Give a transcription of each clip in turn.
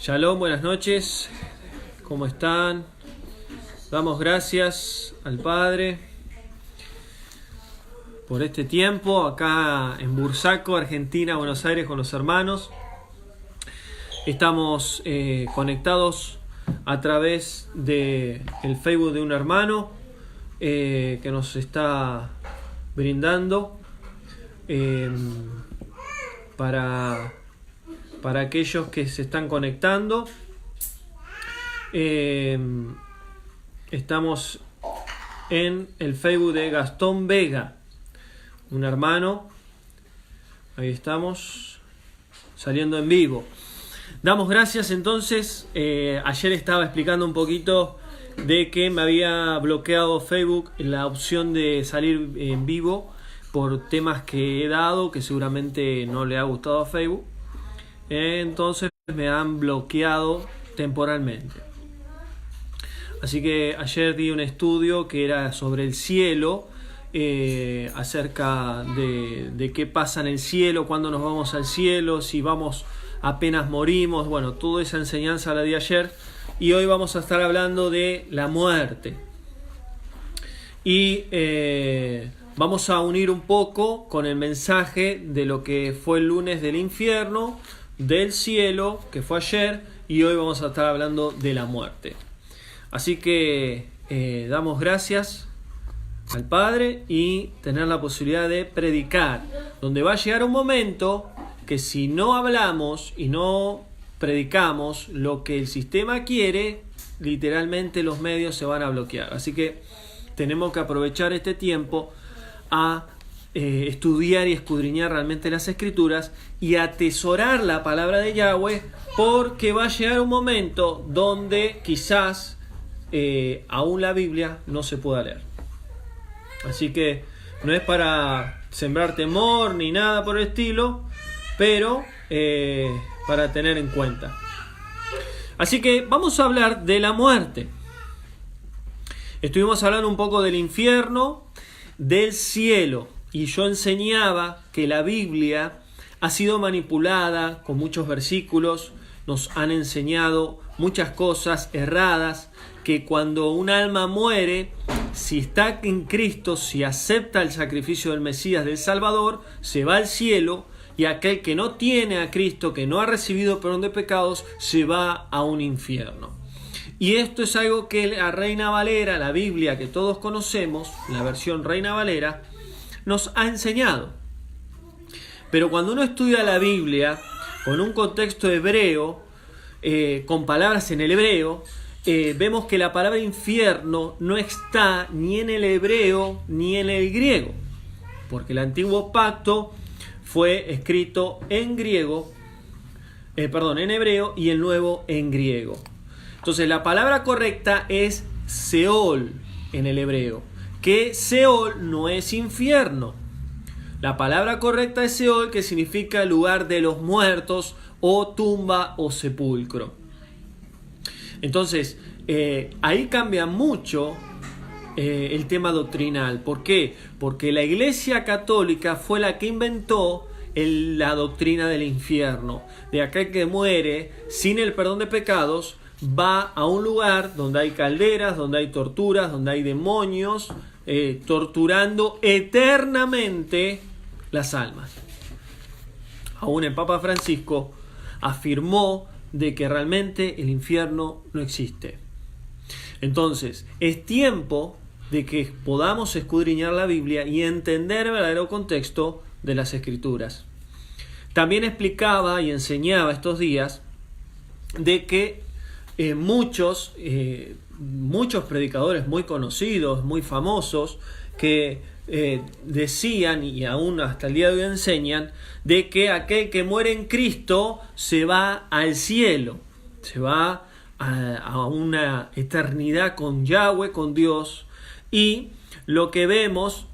Shalom, buenas noches. ¿Cómo están? Damos gracias al Padre por este tiempo acá en Bursaco, Argentina, Buenos Aires, con los hermanos. Estamos conectados a través del Facebook de un hermano que nos está brindando para aquellos que se están conectando. Estamos en el Facebook de Gastón Vega, un hermano. Ahí estamos saliendo en vivo. Damos gracias entonces. Ayer estaba explicando un poquito de que me había bloqueado Facebook la opción de salir en vivo por temas que he dado que seguramente no le ha gustado a Facebook. Entonces me han bloqueado temporalmente. Así que ayer di un estudio que era sobre el cielo, acerca de qué pasa en el cielo, cuándo nos vamos al cielo, si vamos apenas morimos. Bueno, toda esa enseñanza la di ayer. Y hoy vamos a estar hablando de la muerte. Y vamos a unir un poco con el mensaje de lo que fue el lunes del infierno, del cielo, que fue ayer, y hoy vamos a estar hablando de la muerte. Así que damos gracias al Padre y tener la posibilidad de predicar, donde va a llegar un momento que si no hablamos y no predicamos lo que el sistema quiere, literalmente los medios se van a bloquear. Así que tenemos que aprovechar este tiempo a estudiar y escudriñar realmente las escrituras y atesorar la palabra de Yahweh, porque va a llegar un momento donde quizás aún la Biblia no se pueda leer. Así que no es para sembrar temor ni nada por el estilo, pero para tener en cuenta. Así que vamos a hablar de la muerte. Estuvimos hablando un poco del infierno, del cielo. Y yo enseñaba que la Biblia ha sido manipulada con muchos versículos, nos han enseñado muchas cosas erradas, que cuando un alma muere, si está en Cristo, si acepta el sacrificio del Mesías, del Salvador, se va al cielo, y aquel que no tiene a Cristo, que no ha recibido perdón de pecados, se va a un infierno. Y esto es algo que la Reina Valera, la Biblia que todos conocemos, la versión Reina Valera, nos ha enseñado. Pero cuando uno estudia la Biblia con un contexto hebreo, con palabras en el hebreo, vemos que la palabra infierno no está ni en el hebreo ni en el griego, porque el antiguo pacto fue escrito en griego, en hebreo, y el nuevo en griego. Entonces la palabra correcta es Seol en el hebreo, que Seol no es infierno. La palabra correcta es Seol, que significa lugar de los muertos, o tumba o sepulcro. Entonces, ahí cambia mucho el tema doctrinal. ¿Por qué? Porque la Iglesia Católica fue la que inventó la doctrina del infierno, de aquel que muere sin el perdón de pecados, va a un lugar donde hay calderas, donde hay torturas, donde hay demonios, torturando eternamente las almas. Aún el Papa Francisco afirmó de que realmente el infierno no existe. Entonces, es tiempo de que podamos escudriñar la Biblia y entender el verdadero contexto de las Escrituras. También explicaba y enseñaba estos días de que muchos predicadores muy conocidos, muy famosos, que decían, y aún hasta el día de hoy enseñan, de que aquel que muere en Cristo se va al cielo, se va a una eternidad con Yahweh, con Dios. Y lo que vemos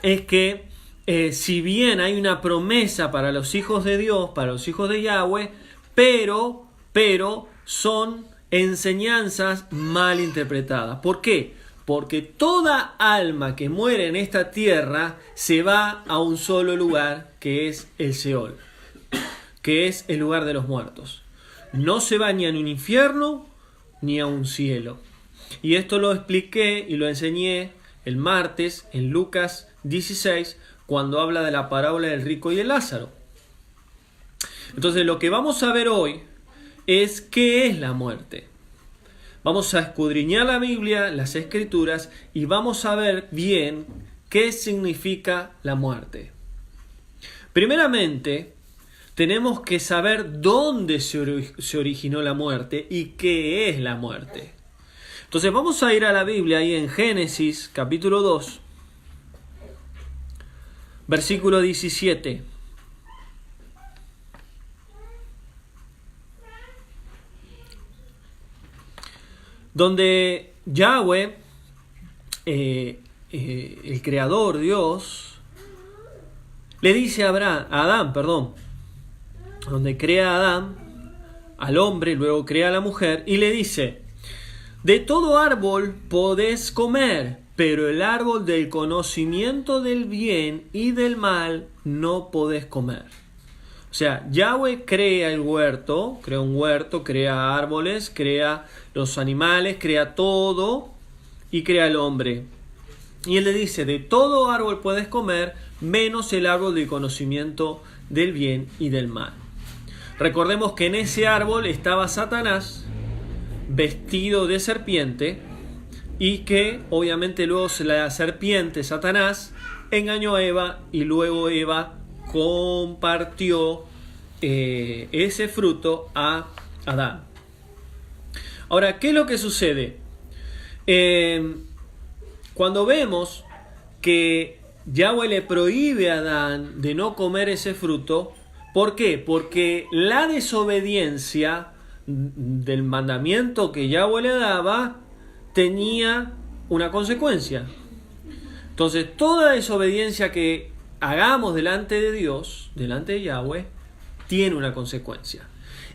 es que si bien hay una promesa para los hijos de Dios, para los hijos de Yahweh, pero son enseñanzas mal interpretadas. ¿Por qué? Porque toda alma que muere en esta tierra se va a un solo lugar, que es el Seol, que es el lugar de los muertos. no se va ni a un infierno ni a un cielo. Y esto lo expliqué y lo enseñé el martes en Lucas 16, cuando habla de la parábola del rico y el Lázaro. Entonces lo que vamos a ver hoy es qué es la muerte. Vamos a escudriñar la Biblia, las Escrituras, y vamos a ver bien qué significa la muerte. Primeramente, tenemos que saber dónde se originó la muerte y qué es la muerte. Entonces vamos a ir a la Biblia ahí en Génesis capítulo 2, versículo 17. Donde Yahweh, el Creador, Dios, le dice a Adán, donde crea a Adán, al hombre, luego crea a la mujer, y le dice: de todo árbol podés comer, pero el árbol del conocimiento del bien y del mal no podés comer. O sea, Yahweh crea el huerto, crea un huerto, crea árboles, crea los animales, crea todo y crea el hombre. Y él le dice: de todo árbol puedes comer, menos el árbol del conocimiento del bien y del mal. Recordemos que en ese árbol estaba Satanás, vestido de serpiente, y que obviamente luego la serpiente, Satanás, engañó a Eva y luego Eva compartió ese fruto a Adán. Ahora, ¿qué es lo que sucede? Cuando vemos que Yahweh le prohíbe a Adán de no comer ese fruto, ¿por qué? Porque la desobediencia del mandamiento que Yahweh le daba tenía una consecuencia. Entonces, toda desobediencia que hagamos delante de Dios, delante de Yahweh, tiene una consecuencia.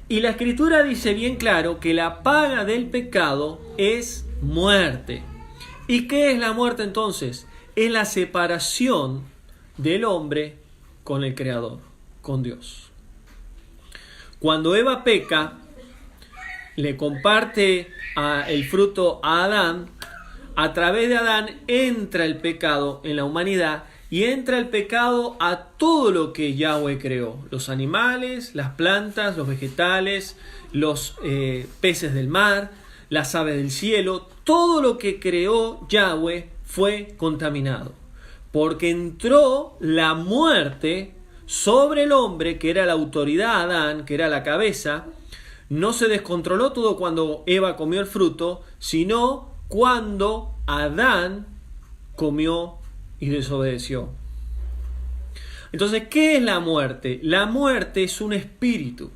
Y la Escritura dice bien claro que la paga del pecado es muerte. ¿Y qué es la muerte entonces? Es la separación del hombre con el Creador, con Dios. Cuando Eva peca, le comparte el fruto a Adán. A través de Adán entra el pecado en la humanidad y entra el pecado a todo lo que Yahweh creó. Los animales, las plantas, los vegetales, los peces del mar, las aves del cielo. Todo lo que creó Yahweh fue contaminado. Porque entró la muerte sobre el hombre, que era la autoridad, Adán, que era la cabeza. No se descontroló todo cuando Eva comió el fruto, sino cuando Adán comió y desobedeció. Entonces, ¿qué es la muerte? La muerte es un espíritu.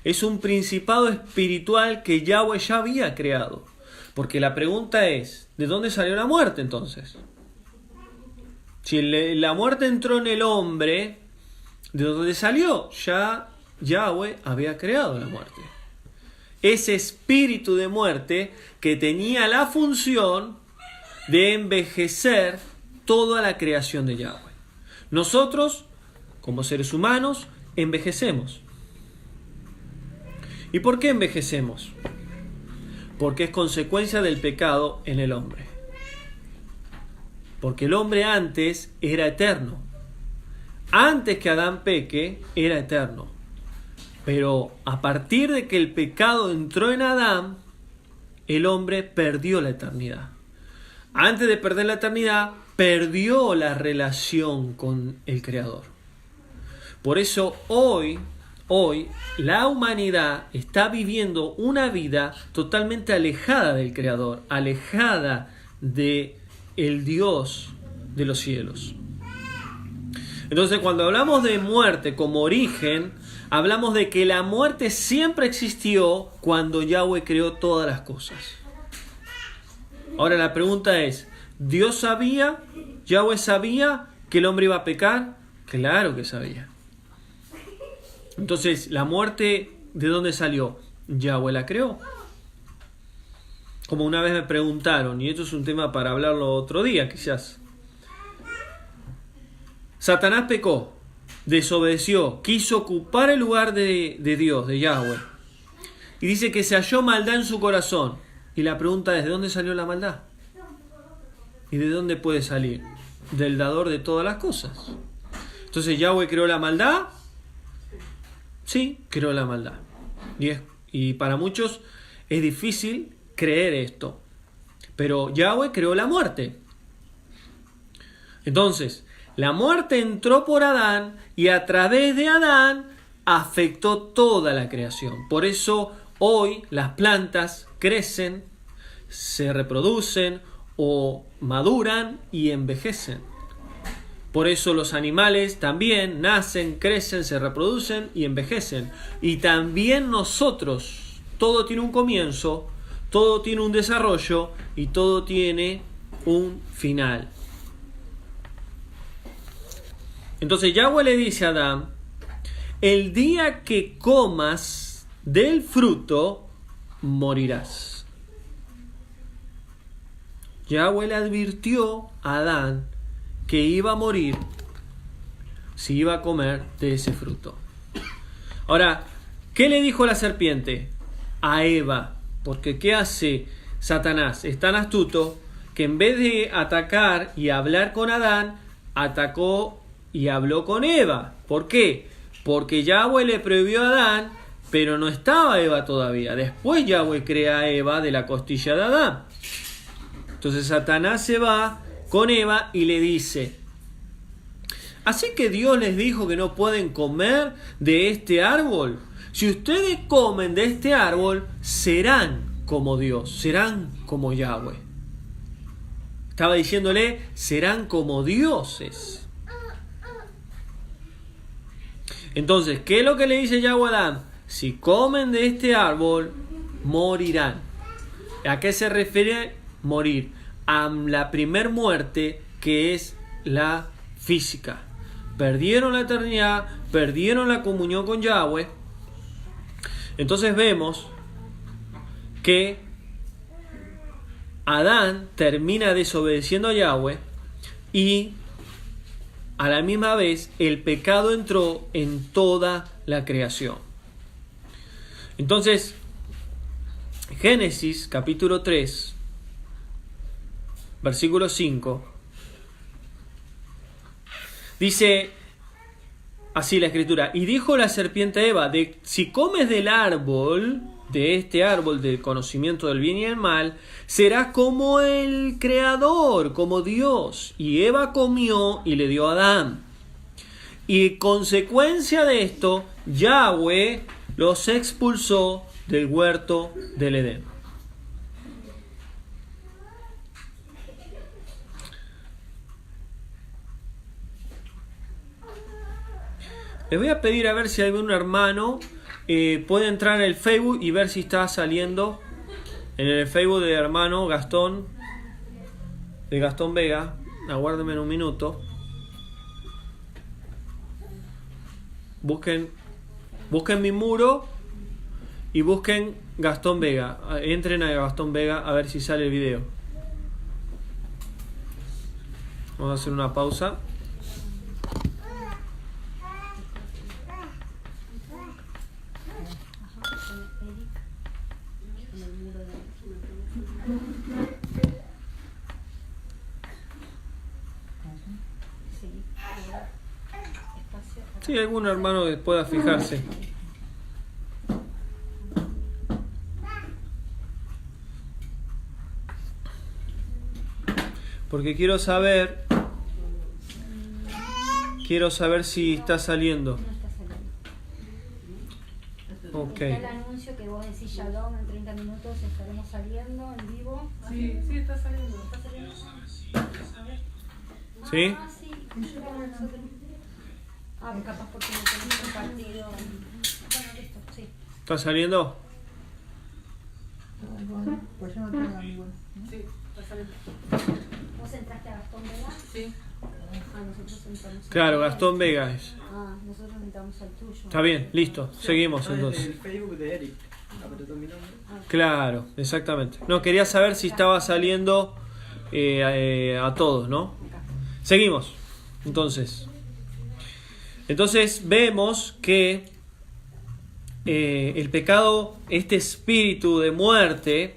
Es un principado espiritual que Yahweh ya había creado. Porque la pregunta es, ¿de dónde salió la muerte entonces? Si la muerte entró en el hombre, ¿de dónde salió? Ya Yahweh había creado la muerte. Ese espíritu de muerte que tenía la función de envejecer toda la creación de Yahweh. Nosotros, como seres humanos, envejecemos. ¿Y por qué envejecemos? Porque es consecuencia del pecado en el hombre. Porque el hombre antes era eterno. Antes que Adán peque, era eterno. Pero a partir de que el pecado entró en Adán, el hombre perdió la eternidad. Antes de perder la eternidad, perdió la relación con el Creador. Por eso hoy la humanidad está viviendo una vida totalmente alejada del Creador, alejada de el Dios de los cielos. Entonces, cuando hablamos de muerte como origen, hablamos de que la muerte siempre existió cuando Yahweh creó todas las cosas. Ahora la pregunta es, ¿Dios sabía, Yahweh sabía que el hombre iba a pecar? Claro que sabía. Entonces, ¿la muerte de dónde salió? Yahweh la creó. Como una vez me preguntaron, y esto es un tema para hablarlo otro día quizás. Satanás pecó, desobedeció, quiso ocupar el lugar de Dios, de Yahweh. Y dice que se halló maldad en su corazón. Y la pregunta es, ¿de dónde salió la maldad? ¿Y de dónde puede salir? Del dador de todas las cosas. Entonces, ¿Yahweh creó la maldad? Sí, creó la maldad. Y para muchos es difícil creer esto. Pero Yahweh creó la muerte. Entonces, la muerte entró por Adán y a través de Adán afectó toda la creación. Por eso hoy las plantas crecen, se reproducen o maduran y envejecen. Por eso los animales también nacen, crecen, se reproducen y envejecen. Y también nosotros, todo tiene un comienzo, todo tiene un desarrollo y todo tiene un final. Entonces Yahweh le dice a Adán, el día que comas del fruto, morirás. Yahweh le advirtió a Adán que iba a morir si iba a comer de ese fruto. Ahora, ¿qué le dijo la serpiente a Eva? Porque ¿qué hace Satanás? Es tan astuto que en vez de atacar y hablar con Adán, atacó y habló con Eva. ¿Por qué? Porque Yahweh le prohibió a Adán, pero no estaba Eva todavía. Después Yahweh crea a Eva de la costilla de Adán. Entonces Satanás se va con Eva y le dice, ¿así que Dios les dijo que no pueden comer de este árbol? Si ustedes comen de este árbol, serán como Dios, serán como Yahweh. Estaba diciéndole, serán como dioses. Entonces, ¿qué es lo que le dice Yahweh a Adán? Si comen de este árbol, morirán. ¿A qué se refiere morir? A la primer muerte, que es la física. Perdieron la eternidad, perdieron la comunión con Yahweh. Entonces vemos que Adán termina desobedeciendo a Yahweh y a la misma vez el pecado entró en toda la creación. Entonces, Génesis capítulo 3, versículo 5, dice así la escritura, y dijo la serpiente a Eva, si comes del árbol, de este árbol del conocimiento del bien y el mal, serás como el Creador, como Dios. Y Eva comió y le dio a Adán. Y consecuencia de esto, Yahweh los expulsó del huerto del Edén. Les voy a pedir a ver si algún hermano puede entrar en el Facebook y ver si está saliendo en el Facebook del hermano Gastón, de Gastón Vega. Aguárdenme un minuto. Busquen mi muro y busquen Gastón Vega. Entren a Gastón Vega a ver si sale el video. Vamos a hacer una pausa. Sí, algún hermano que pueda fijarse. Porque quiero saber si está saliendo. Ok. Está el anuncio que vos decís, Shalom, en 30 minutos estaremos saliendo en vivo. Sí, está saliendo. ¿Sí? Ah, sí. Ah, capaz porque no tenés compartido. Bueno, listo, sí. ¿Está saliendo? Pues yo no tengo amigos. Sí, está saliendo. ¿Vos entraste a Gastón Vega? Sí. Ah, nosotros entramos. Claro, Gastón Vega es. Ah, nosotros entramos al tuyo. Está bien, listo. Seguimos entonces. El Facebook de Eric. Apretó mi nombre. Claro, exactamente. No, quería saber si estaba saliendo a todos, ¿no? Seguimos. Entonces vemos que el pecado, este espíritu de muerte,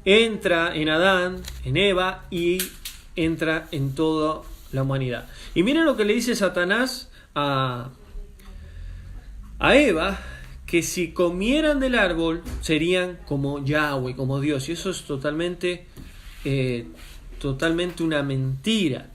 entra en Adán, en Eva y entra en toda la humanidad. Y miren lo que le dice Satanás a Eva, que si comieran del árbol serían como Yahweh, como Dios. Y eso es totalmente una mentira.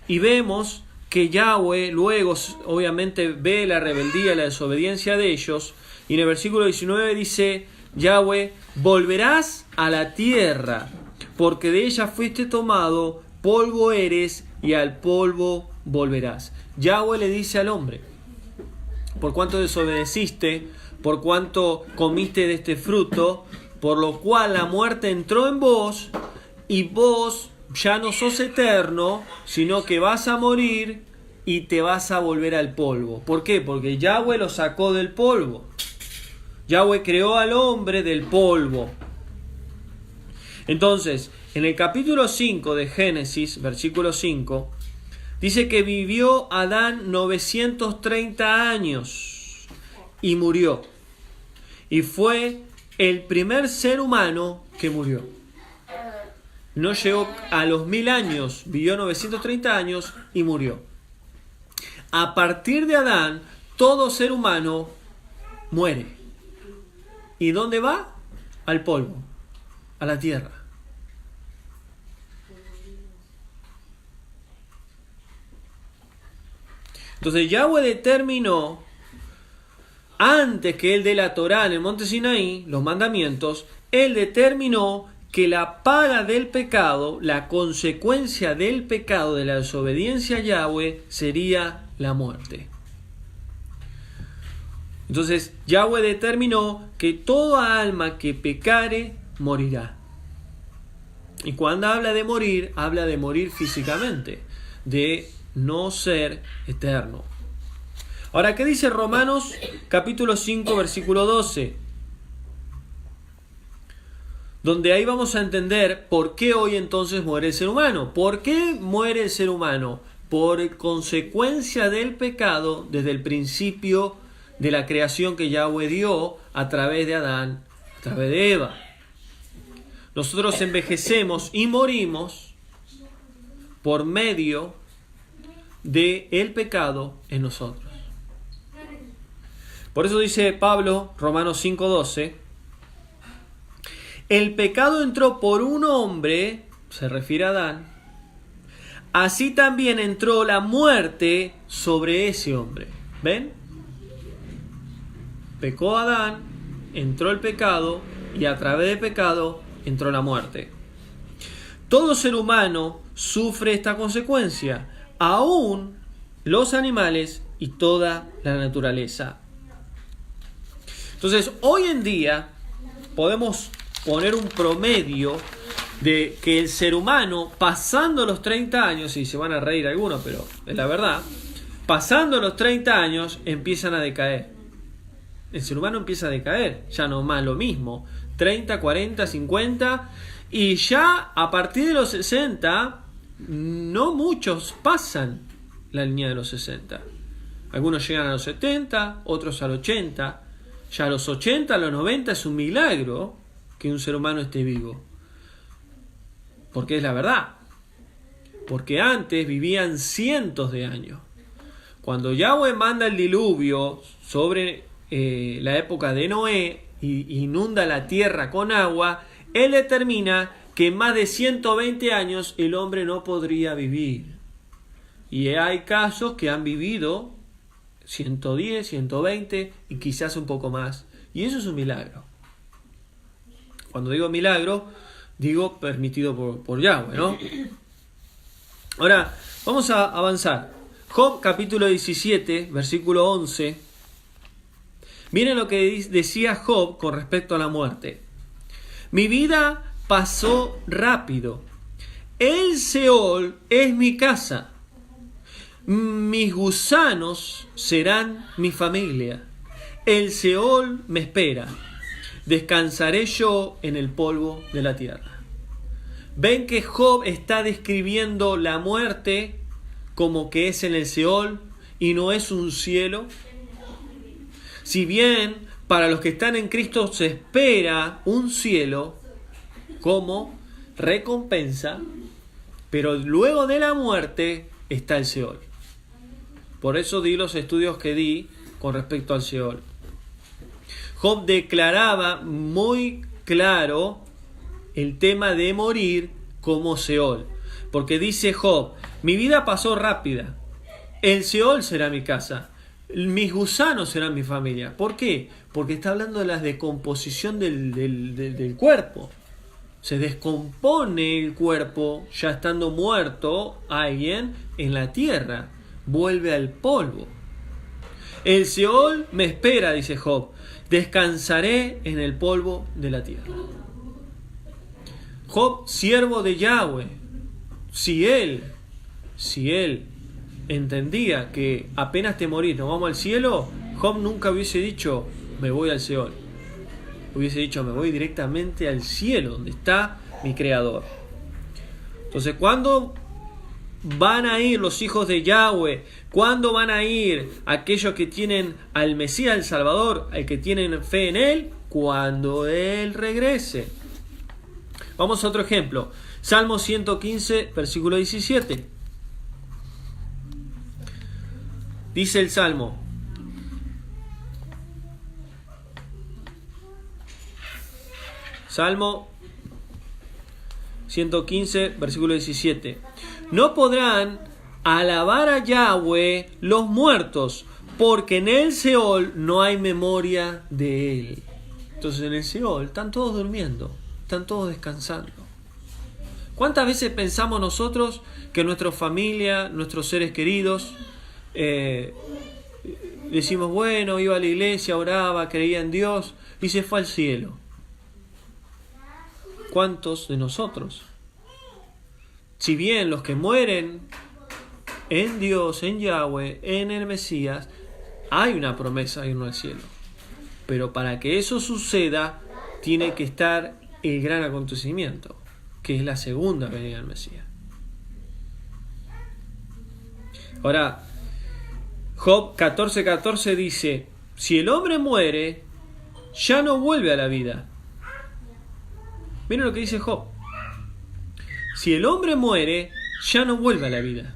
Y vemos que Yahweh luego obviamente ve la rebeldía y la desobediencia de ellos. Y en el versículo 19 dice Yahweh: volverás a la tierra, porque de ella fuiste tomado, polvo eres y al polvo volverás. Yahweh le dice al hombre: por cuanto desobedeciste, por cuanto comiste de este fruto, por lo cual la muerte entró en vos, y vos ya no sos eterno, sino que vas a morir y te vas a volver al polvo. ¿Por qué? Porque Yahweh lo sacó del polvo. Yahweh creó al hombre del polvo. Entonces, en el capítulo 5 de Génesis, versículo 5, dice que vivió Adán 930 años y murió. Y fue el primer ser humano que murió. No llegó a los 1000 años, vivió 930 años y murió. A partir de Adán, todo ser humano muere. ¿Y dónde va? Al polvo, a la tierra. Entonces Yahweh determinó, antes que él dé la Torá en el monte Sinaí, los mandamientos, él determinó que la paga del pecado, la consecuencia del pecado, de la desobediencia a Yahweh, sería la muerte. Entonces Yahweh determinó que toda alma que pecare morirá. Y cuando habla de morir físicamente, de no ser eterno. Ahora, ¿qué dice Romanos capítulo 5 versículo 12? Donde ahí vamos a entender por qué hoy entonces muere el ser humano. ¿Por qué muere el ser humano? Por consecuencia del pecado desde el principio de la creación que Yahweh dio a través de Adán, a través de Eva. Nosotros envejecemos y morimos por medio del pecado en nosotros. Por eso dice Pablo, Romanos 5:12, el pecado entró por un hombre, se refiere a Adán, así también entró la muerte sobre ese hombre. ¿Ven? Pecó Adán, entró el pecado, y a través del pecado entró la muerte. Todo ser humano sufre esta consecuencia, aún los animales y toda la naturaleza. Entonces, hoy en día podemos poner un promedio de que el ser humano, pasando los 30 años, y se van a reír algunos, pero es la verdad, pasando los 30 años empiezan a decaer. El ser humano empieza a decaer, ya no más lo mismo, 30, 40, 50, y ya a partir de los 60, no muchos pasan la línea de los 60. Algunos llegan a los 70, otros al 80, ya a los 80, a los 90 es un milagro que un ser humano esté vivo. Porque es la verdad. Porque antes vivían cientos de años. Cuando Yahweh manda el diluvio sobre la época de Noé y inunda la tierra con agua, él determina que en más de 120 años el hombre no podría vivir. Y hay casos que han vivido 110, 120 y quizás un poco más. Y eso es un milagro. Cuando digo milagro, digo permitido por Yahweh, ¿no? Ahora, vamos a avanzar. Job capítulo 17, versículo 11. Miren lo que decía Job con respecto a la muerte. Mi vida pasó rápido. El Seol es mi casa. Mis gusanos serán mi familia. El Seol me espera. Descansaré yo en el polvo de la tierra. Ven que Job está describiendo la muerte como que es en el Seol y no es un cielo. Si bien para los que están en Cristo se espera un cielo como recompensa, pero luego de la muerte está el Seol. Por eso di los estudios que di con respecto al Seol. Job declaraba muy claro el tema de morir como Seol, porque dice Job: mi vida pasó rápida, el Seol será mi casa, mis gusanos serán mi familia. ¿Por qué? Porque está hablando de la descomposición del cuerpo. Se descompone el cuerpo ya estando muerto alguien en la tierra, vuelve al polvo. El Seol me espera, dice Job, descansaré en el polvo de la tierra. Job, siervo de Yahweh, si él entendía que apenas te morís nos vamos al cielo, Job nunca hubiese dicho me voy al Seol. Hubiese dicho me voy directamente al cielo donde está mi creador. Entonces, ¿cuándo van a ir los hijos de Yahweh? ¿Cuándo van a ir aquellos que tienen al Mesías, el Salvador, el que tienen fe en él? Cuando él regrese. Vamos a otro ejemplo. Salmo 115, versículo 17. Dice el Salmo: Salmo 115, versículo 17. No podrán alabar a Yahweh los muertos, porque en el Seol no hay memoria de él. Entonces en el Seol están todos durmiendo, están todos descansando. ¿Cuántas veces pensamos nosotros que nuestra familia, nuestros seres queridos, decimos, bueno, iba a la iglesia, oraba, creía en Dios y se fue al cielo? ¿Cuántos de nosotros? Si bien los que mueren en Dios, en Yahweh, en el Mesías, hay una promesa de irnos al cielo. Pero para que eso suceda, tiene que estar el gran acontecimiento, que es la segunda venida del Mesías. Ahora, Job 14:14 dice: si el hombre muere, ya no vuelve a la vida. Miren lo que dice Job. Si el hombre muere, ya no vuelve a la vida.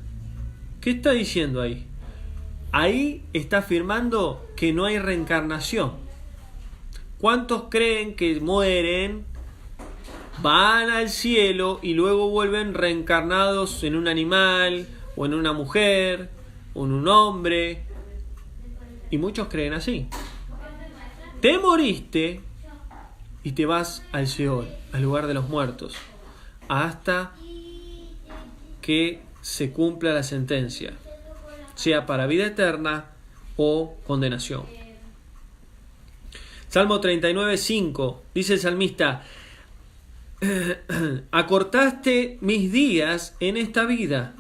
¿Qué está diciendo ahí? Ahí está afirmando que no hay reencarnación. ¿Cuántos creen que mueren, van al cielo y luego vuelven reencarnados en un animal, o en una mujer, o en un hombre? Y muchos creen así. Te moriste y te vas al Seol, al lugar de los muertos, hasta que se cumpla la sentencia, sea para vida eterna o condenación. Salmo 39:5, dice el salmista: acortaste mis días en esta vida,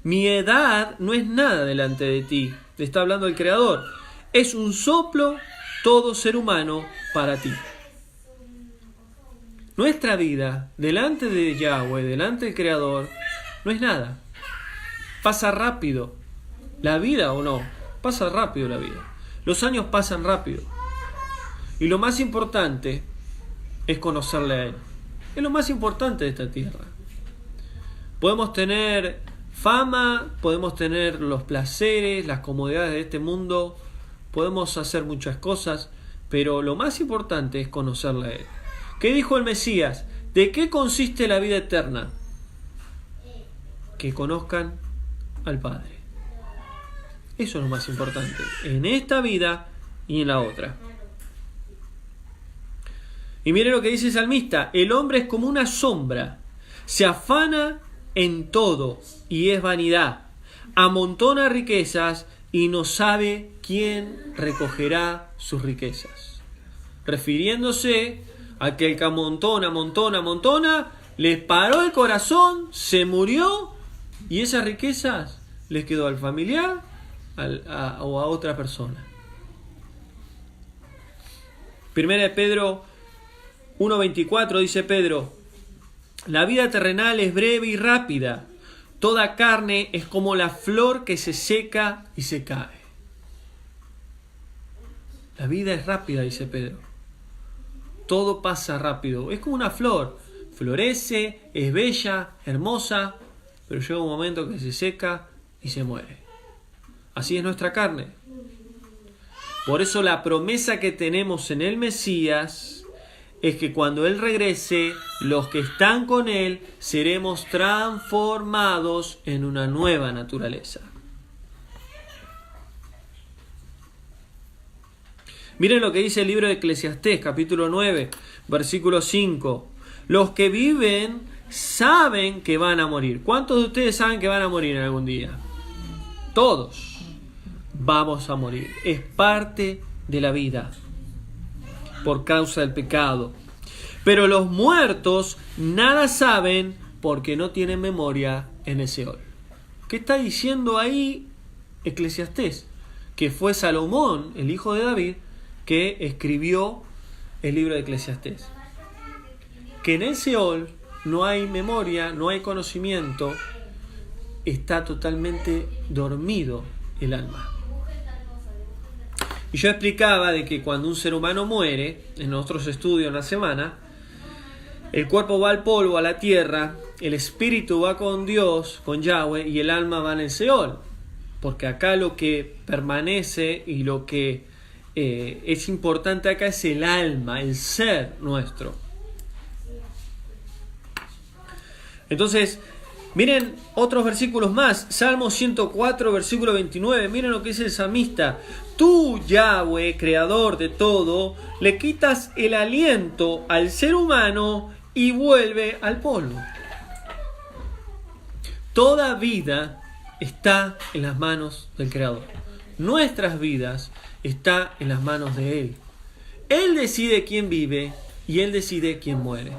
mi edad no es nada delante de ti. Le está hablando el Creador. Es un soplo todo ser humano para ti. Nuestra vida delante de Yahweh, delante del Creador, no es nada. Pasa rápido. La vida, o no, pasa rápido la vida. Los años pasan rápido. Y lo más importante es conocerle a Él. Es lo más importante de esta tierra. Podemos tener fama, podemos tener los placeres, las comodidades de este mundo, podemos hacer muchas cosas, pero lo más importante es conocerle a Él. ¿Qué dijo el Mesías? ¿De qué consiste la vida eterna? Que conozcan al Padre. Eso es lo más importante, en esta vida y en la otra. Y miren lo que dice el salmista: el hombre es como una sombra, se afana en todo y es vanidad, amontona riquezas y no sabe quién recogerá sus riquezas. Refiriéndose a que el que amontona, le paró el corazón, se murió y esas riquezas les quedó al familiar o a otra persona. Primera de Pedro 1:24 dice Pedro: la vida terrenal es breve y rápida, toda carne es como la flor que se seca y se cae. La vida es rápida, dice Pedro. Todo pasa rápido. Es como una flor. Florece, es bella, hermosa, pero llega un momento que se seca y se muere. Así es nuestra carne. Por eso la promesa que tenemos en el Mesías es que cuando Él regrese, los que están con Él seremos transformados en una nueva naturaleza. Miren lo que dice el libro de Eclesiastés, capítulo 9, versículo 5. Los que viven saben que van a morir. ¿Cuántos de ustedes saben que van a morir en algún día? Todos vamos a morir. Es parte de la vida por causa del pecado. Pero los muertos nada saben porque no tienen memoria en el Seol. ¿Qué está diciendo ahí Eclesiastés? Que fue Salomón, el hijo de David, que escribió el libro de Eclesiastés. Que en el Seol no hay memoria, no hay conocimiento, está totalmente dormido el alma. Y yo explicaba de que cuando un ser humano muere, en nuestros estudios en la semana, el cuerpo va al polvo, a la tierra, el espíritu va con Dios, con Yahweh, y el alma va en el Seol. Porque acá lo que permanece y lo que es importante acá es el alma, el ser nuestro. Entonces, miren otros versículos más. Salmo 104, versículo 29. Miren lo que dice el salmista. Tú, Yahweh, creador de todo, le quitas el aliento al ser humano y vuelve al polvo. Toda vida está en las manos del Creador. Nuestras vidas están en las manos de Él. Él decide quién vive y Él decide quién muere.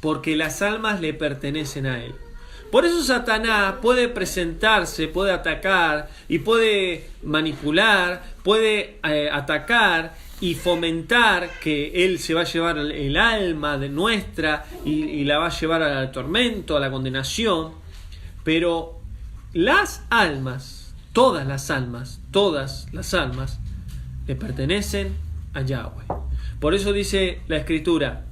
Porque las almas le pertenecen a Él. Por eso Satanás puede presentarse, puede atacar y puede manipular, puede atacar y fomentar que Él se va a llevar el alma de nuestra y la va a llevar al tormento, a la condenación. Pero las almas, todas las almas, le pertenecen a Yahweh. Por eso dice la Escritura: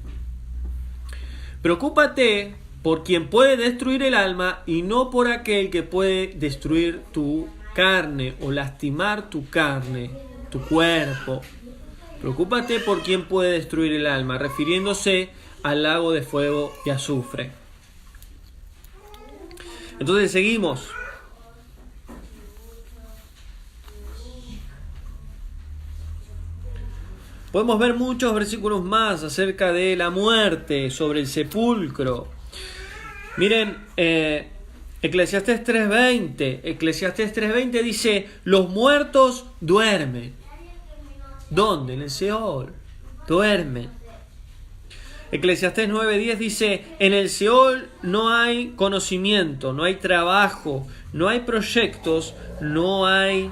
preocúpate por quien puede destruir el alma y no por aquel que puede destruir tu carne o lastimar tu carne, tu cuerpo. Preocúpate por quien puede destruir el alma, refiriéndose al lago de fuego y azufre. Entonces seguimos. Podemos ver muchos versículos más acerca de la muerte, sobre el sepulcro. Miren, Eclesiastés 3:20. Eclesiastés 3:20 dice: los muertos duermen. ¿Dónde? En el Seol. Duermen. Eclesiastés 9:10 dice: en el Seol no hay conocimiento, no hay trabajo, no hay proyectos, no hay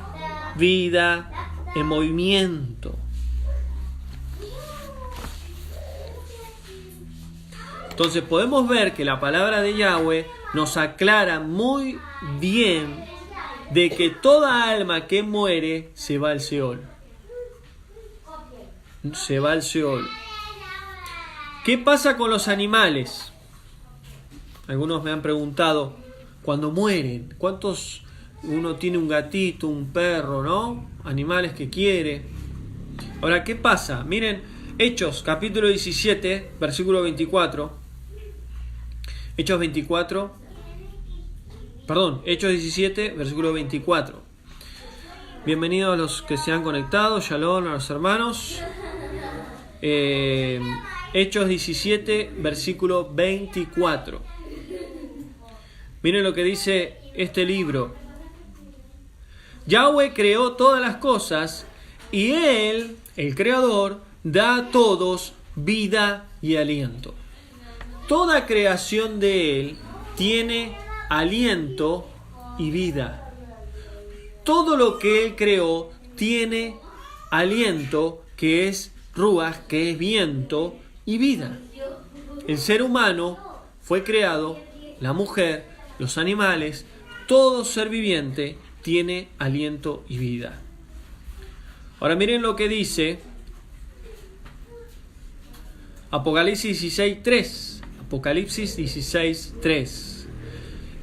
vida en movimiento. Entonces podemos ver que la palabra de Yahweh nos aclara muy bien de que toda alma que muere se va al Seol. Se va al Seol. ¿Qué pasa con los animales? Algunos me han preguntado, cuando mueren, ¿cuántos? Uno tiene un gatito, un perro, ¿no? Animales que quiere. Ahora, ¿qué pasa? Miren, Hechos, capítulo 17, versículo 24. Hechos 17, versículo 24. Bienvenidos a los que se han conectado, shalom a los hermanos. Hechos 17, versículo 24. Miren lo que dice este libro. Yahweh creó todas las cosas y Él, el Creador, da a todos vida y aliento. Toda creación de Él tiene aliento y vida. Todo lo que Él creó tiene aliento, que es ruaj, que es viento, y vida. El ser humano fue creado, la mujer, los animales, todo ser viviente tiene aliento y vida. Ahora miren lo que dice Apocalipsis 16:3. Apocalipsis 16:3.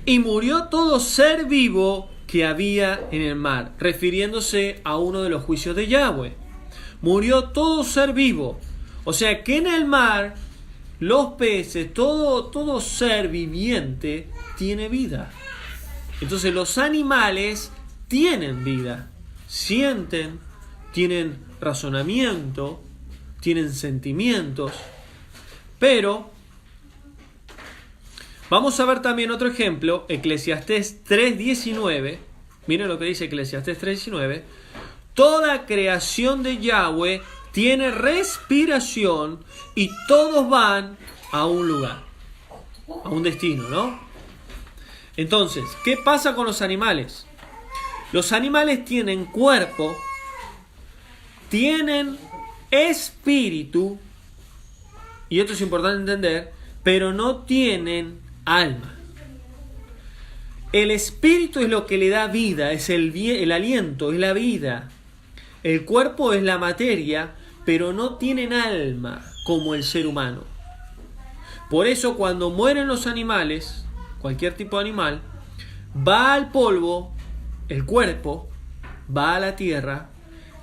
Y murió todo ser vivo que había en el mar, refiriéndose a uno de los juicios de Yahweh. Murió todo ser vivo. O sea que en el mar, los peces, todo ser viviente tiene vida. Entonces los animales tienen vida, sienten, tienen razonamiento, tienen sentimientos. Pero vamos a ver también otro ejemplo, Eclesiastés 3:19. Miren lo que dice Eclesiastés 3:19. Toda creación de Yahweh tiene respiración y todos van a un lugar, a un destino, ¿no? Entonces, ¿qué pasa con los animales? Los animales tienen cuerpo, tienen espíritu, y esto es importante entender, pero no tienen alma. El espíritu es lo que le da vida, es el aliento, es la vida. El cuerpo es la materia, pero no tienen alma como el ser humano. Por eso cuando mueren los animales, cualquier tipo de animal, va al polvo, el cuerpo va a la tierra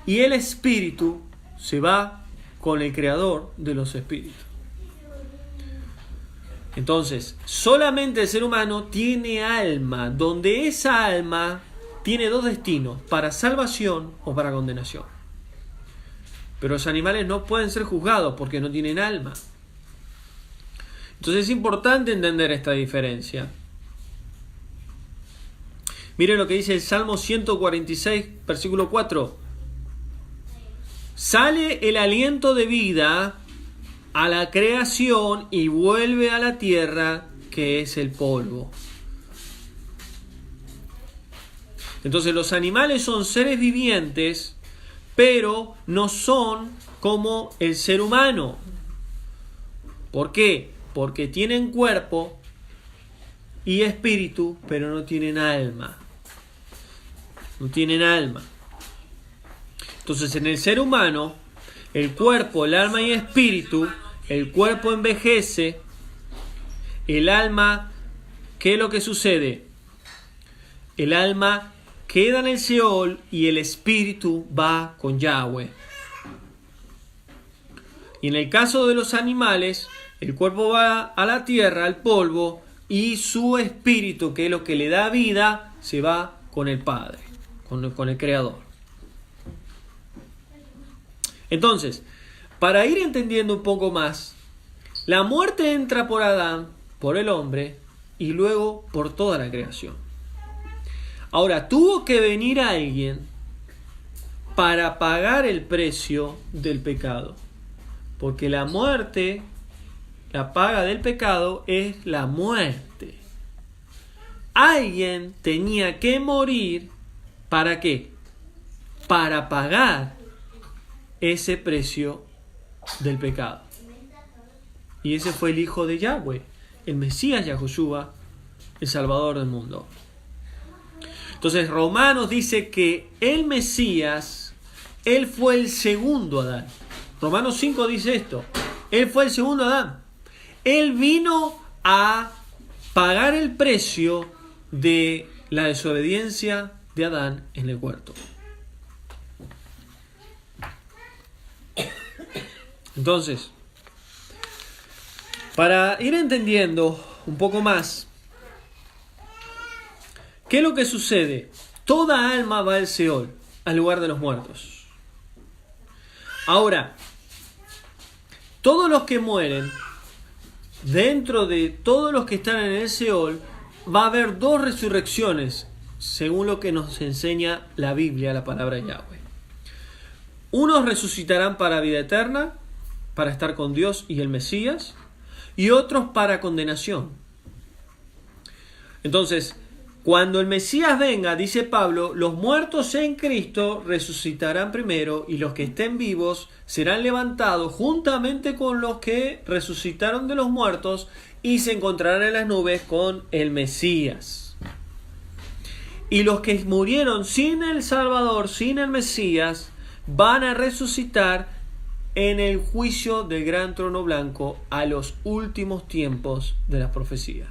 y el espíritu se va con el creador de los espíritus. Entonces, solamente el ser humano tiene alma, donde esa alma tiene dos destinos, para salvación o para condenación. Pero los animales no pueden ser juzgados porque no tienen alma. Entonces es importante entender esta diferencia. Miren lo que dice el Salmo 146, versículo 4. Sale el aliento de vida a la creación y vuelve a la tierra, que es el polvo. Entonces los animales son seres vivientes, pero no son como el ser humano. ¿Por qué? Porque tienen cuerpo y espíritu, pero no tienen alma. No tienen alma. Entonces en el ser humano, el cuerpo, el alma y espíritu, el cuerpo envejece, el alma, ¿qué es lo que sucede? El alma queda en el Seol y el espíritu va con Yahweh. Y en el caso de los animales, el cuerpo va a la tierra, al polvo, y su espíritu, que es lo que le da vida, se va con el Padre, con el Creador. Entonces, para ir entendiendo un poco más, la muerte entra por Adán, por el hombre, y luego por toda la creación. Ahora, tuvo que venir alguien para pagar el precio del pecado. Porque la muerte, la paga del pecado es la muerte. Alguien tenía que morir, ¿para qué? Para pagar ese precio del pecado. Y ese fue el Hijo de Yahweh, el Mesías Yahushua, el Salvador del mundo. Entonces Romanos dice que el Mesías, él fue el segundo Adán. Romanos 5 dice esto, él fue el segundo Adán. Él vino a pagar el precio de la desobediencia de Adán en el huerto. Entonces, para ir entendiendo un poco más, ¿qué es lo que sucede? Toda alma va al Seol, al lugar de los muertos. Ahora, todos los que mueren, dentro de todos los que están en el Seol, va a haber dos resurrecciones, según lo que nos enseña la Biblia, la palabra de Yahweh. Unos resucitarán para vida eterna, para estar con Dios y el Mesías, y otros para condenación. Entonces, cuando el Mesías venga, dice Pablo, los muertos en Cristo resucitarán primero y los que estén vivos serán levantados juntamente con los que resucitaron de los muertos y se encontrarán en las nubes con el Mesías. Y los que murieron sin el Salvador, sin el Mesías, van a resucitar en el juicio del gran trono blanco a los últimos tiempos de la profecía.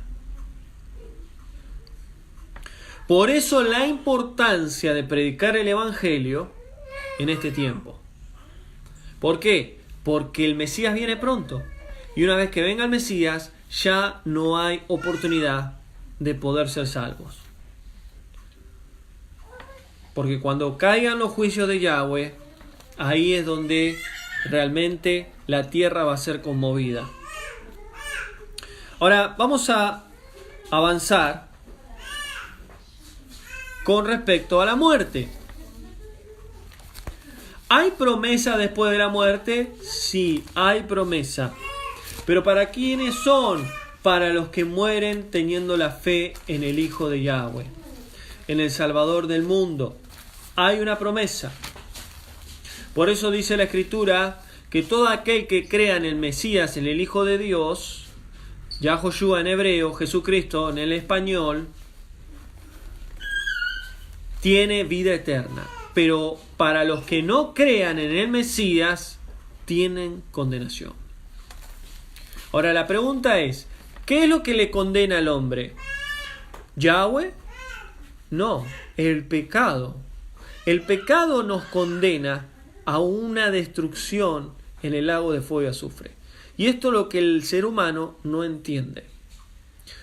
Por eso la importancia de predicar el Evangelio en este tiempo. ¿Por qué? Porque el Mesías viene pronto. Y una vez que venga el Mesías, ya no hay oportunidad de poder ser salvos. Porque cuando caigan los juicios de Yahweh, ahí es donde realmente la tierra va a ser conmovida. Ahora vamos a avanzar con respecto a la muerte. ¿Hay promesa después de la muerte? Sí, hay promesa. Pero ¿para quiénes son? Para los que mueren teniendo la fe en el Hijo de Yahweh, en el Salvador del mundo. Hay una promesa. Por eso dice la Escritura que todo aquel que crea en el Mesías, en el Hijo de Dios, Yahoshua en hebreo, Jesucristo en el español, tiene vida eterna. Pero para los que no crean en el Mesías, tienen condenación. Ahora la pregunta es, ¿qué es lo que le condena al hombre? ¿Yahweh? No, el pecado. El pecado nos condena a una destrucción en el lago de fuego y azufre. Y esto es lo que el ser humano no entiende.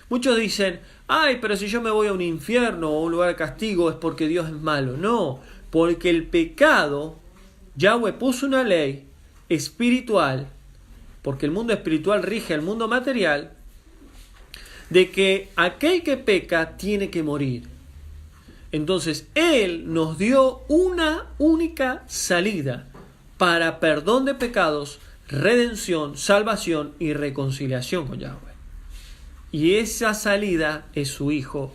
Muchos dicen, ay, pero si yo me voy a un infierno o a un lugar de castigo es porque Dios es malo. No, porque el pecado, Yahweh puso una ley espiritual, porque el mundo espiritual rige al mundo material, de que aquel que peca tiene que morir. Entonces, Él nos dio una única salida para perdón de pecados, redención, salvación y reconciliación con Yahweh. Y esa salida es su Hijo,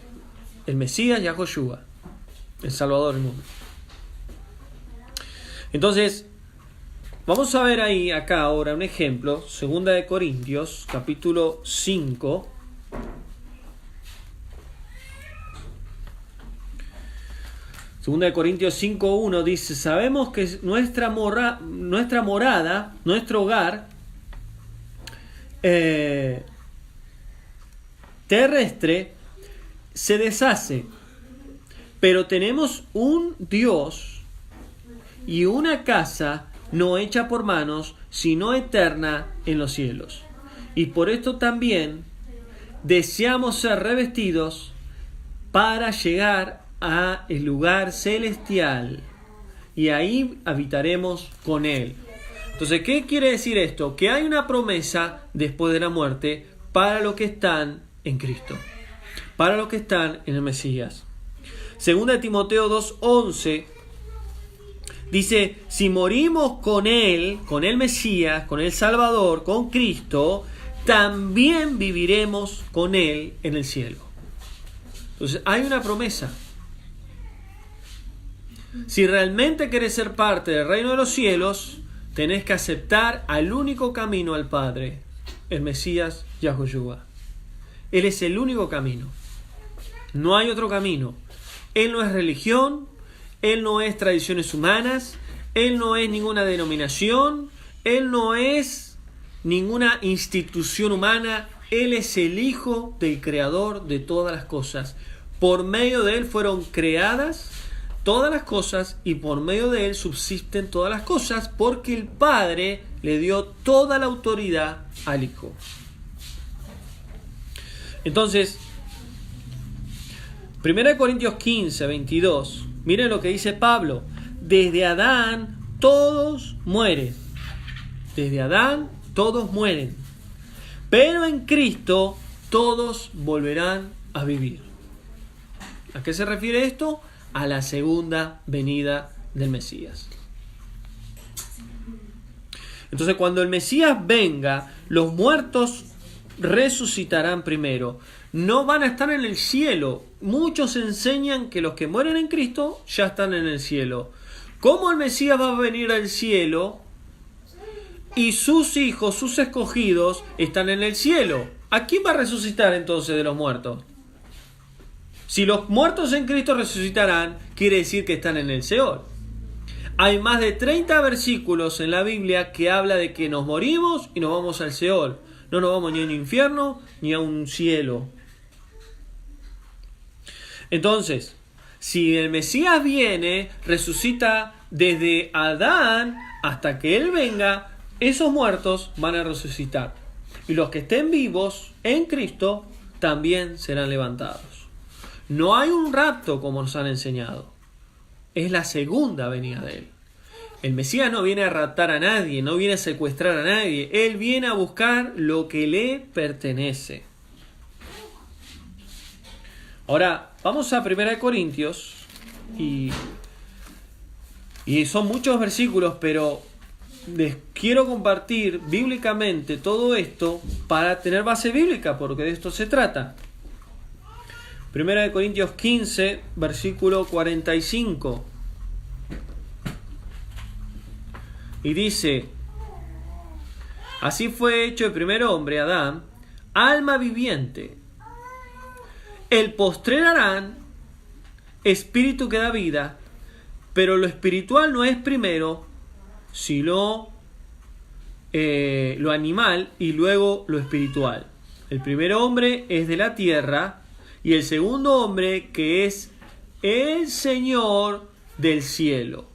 el Mesías Yahoshua, el Salvador del mundo. Entonces, vamos a ver ahí, acá ahora, un ejemplo, 2 de Corintios, capítulo 5. Segunda de Corintios 5.1 dice, sabemos que nuestra morada, nuestro hogar terrestre se deshace, pero tenemos un Dios y una casa no hecha por manos, sino eterna en los cielos. Y por esto también deseamos ser revestidos para llegar a el lugar celestial y ahí habitaremos con Él. Entonces, ¿qué quiere decir esto? Que hay una promesa después de la muerte para los que están en Cristo, para los que están en el Mesías. Segunda de Timoteo 2:11 dice, si morimos con Él, con el Mesías, con el Salvador, con Cristo, también viviremos con Él en el cielo. Entonces, hay una promesa. Si realmente querés ser parte del reino de los cielos, tenés que aceptar al único camino al Padre, el Mesías Yahoshua. Él es el único camino. No hay otro camino. Él no es religión, Él no es tradiciones humanas, Él no es ninguna denominación, Él no es ninguna institución humana. Él es el Hijo del Creador de todas las cosas. Por medio de Él fueron creadas todas las cosas y por medio de Él subsisten todas las cosas, porque el Padre le dio toda la autoridad al Hijo. Entonces, 1 Corintios 15:22, miren lo que dice Pablo. Desde Adán todos mueren. Desde Adán todos mueren. Pero en Cristo todos volverán a vivir. ¿A qué se refiere esto? A la segunda venida del Mesías. Entonces, cuando el Mesías venga, los muertos resucitarán primero. No van a estar en el cielo. Muchos enseñan que los que mueren en Cristo ya están en el cielo. ¿Cómo el Mesías va a venir al cielo y sus hijos, sus escogidos, están en el cielo? ¿A quién va a resucitar entonces de los muertos? Si los muertos en Cristo resucitarán, quiere decir que están en el Seol. Hay más de 30 versículos en la Biblia que habla de que nos morimos y nos vamos al Seol. No nos vamos ni a un infierno ni a un cielo. Entonces, si el Mesías viene, resucita desde Adán hasta que Él venga, esos muertos van a resucitar. Y los que estén vivos en Cristo también serán levantados. No hay un rapto como nos han enseñado. Es la segunda venida de Él. El Mesías no viene a raptar a nadie, no viene a secuestrar a nadie. Él viene a buscar lo que le pertenece. Ahora, vamos a 1 Corintios. Y son muchos versículos, pero les quiero compartir bíblicamente todo esto para tener base bíblica, porque de esto se trata. 1 Corintios 15, versículo 45. Y dice: así fue hecho el primer hombre, Adán, alma viviente. El postrer Adán, espíritu que da vida, pero lo espiritual no es primero, sino lo animal y luego lo espiritual. El primer hombre es de la tierra, y el segundo hombre que es el Señor del cielo.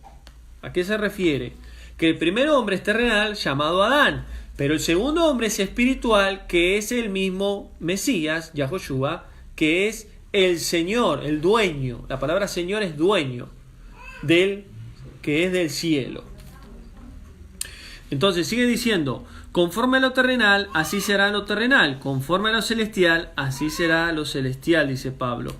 ¿A qué se refiere? Que el primer hombre es terrenal, llamado Adán, pero el segundo hombre es espiritual, que es el mismo Mesías, Yahoshua, que es el Señor, el dueño. La palabra Señor es dueño, que es del cielo. Entonces sigue diciendo: conforme a lo terrenal, así será lo terrenal. Conforme a lo celestial, así será lo celestial, dice Pablo.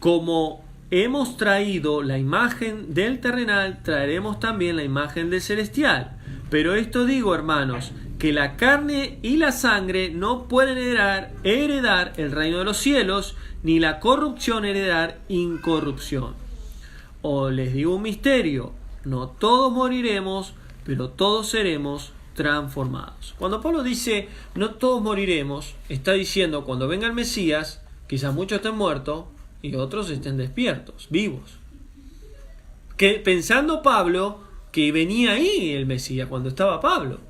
Como hemos traído la imagen del terrenal, traeremos también la imagen del celestial. Pero esto digo, hermanos, que la carne y la sangre no pueden heredar el reino de los cielos, ni la corrupción heredar incorrupción. O les digo un misterio: no todos moriremos, pero todos seremos transformados. Cuando Pablo dice no todos moriremos, está diciendo cuando venga el Mesías, quizás muchos estén muertos y otros estén despiertos, vivos. Que pensando Pablo que venía ahí el Mesías cuando estaba Pablo.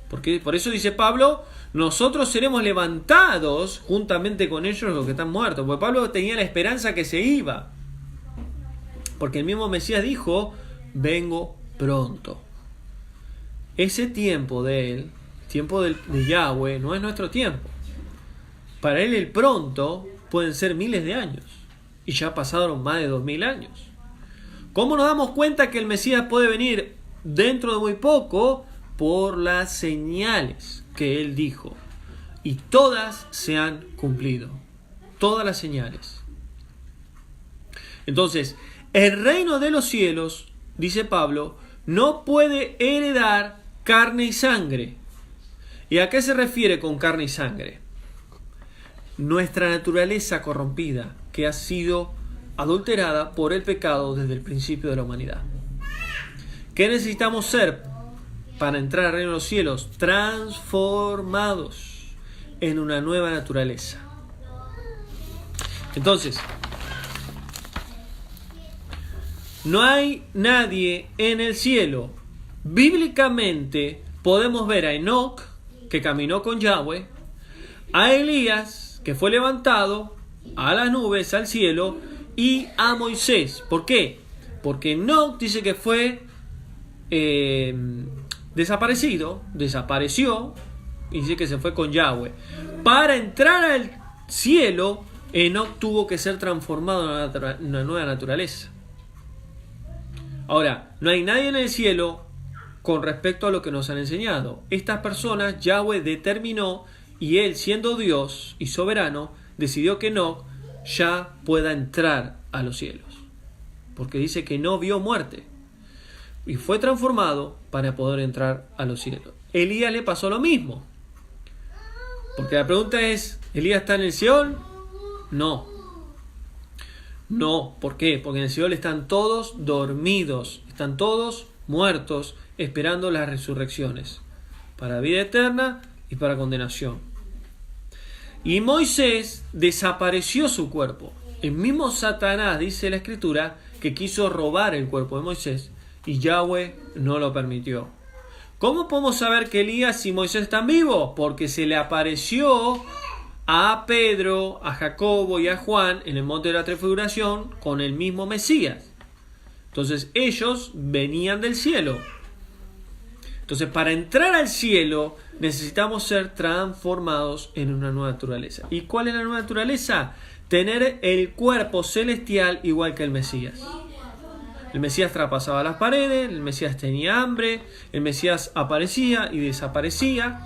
Porque por eso dice Pablo: nosotros seremos levantados juntamente con ellos los que están muertos. Porque Pablo tenía la esperanza que se iba. Porque el mismo Mesías dijo: vengo pronto. Ese tiempo de él, tiempo de Yahweh, no es nuestro tiempo. Para él el pronto pueden ser miles de años. Y ya pasaron más de 2000 años. ¿Cómo nos damos cuenta que el Mesías puede venir dentro de muy poco? Por las señales que él dijo. Y todas se han cumplido. Todas las señales. Entonces, el reino de los cielos, dice Pablo, no puede heredar carne y sangre. ¿Y a qué se refiere con carne y sangre? Nuestra naturaleza corrompida, que ha sido adulterada por el pecado desde el principio de la humanidad. ¿Qué necesitamos ser para entrar al reino de los cielos? Transformados en una nueva naturaleza. Entonces, no hay nadie en el cielo. Bíblicamente podemos ver a Enoc, que caminó con Yahweh, a Elías, que fue levantado a las nubes, al cielo, y a Moisés. ¿Por qué? Porque Enoc dice que fue desapareció, y dice que se fue con Yahweh. Para entrar al cielo, Enoc tuvo que ser transformado en una nueva naturaleza. Ahora, no hay nadie en el cielo con respecto a lo que nos han enseñado. Estas personas Yahweh determinó, y él, siendo Dios y soberano, decidió que Enoc ya pueda entrar a los cielos, porque dice que no vio muerte y fue transformado para poder entrar a los cielos. Elías le pasó lo mismo, porque la pregunta es: ¿Elías está en el Seol? No, ¿por qué? Porque en el Seol están todos dormidos, están todos muertos, esperando las resurrecciones para vida eterna y para condenación. Y Moisés desapareció su cuerpo. El mismo Satanás, dice la Escritura, que que quiso robar el cuerpo de Moisés y Yahweh no lo permitió. ¿Cómo podemos saber que Elías y Moisés están vivos? Porque se le apareció a Pedro, a Jacobo y a Juan en el monte de la transfiguración con el mismo Mesías. Entonces ellos venían del cielo. Entonces para entrar al cielo necesitamos ser transformados en una nueva naturaleza. ¿Y cuál es la nueva naturaleza? Tener el cuerpo celestial igual que el Mesías. El Mesías traspasaba las paredes, el Mesías tenía hambre, el Mesías aparecía y desaparecía.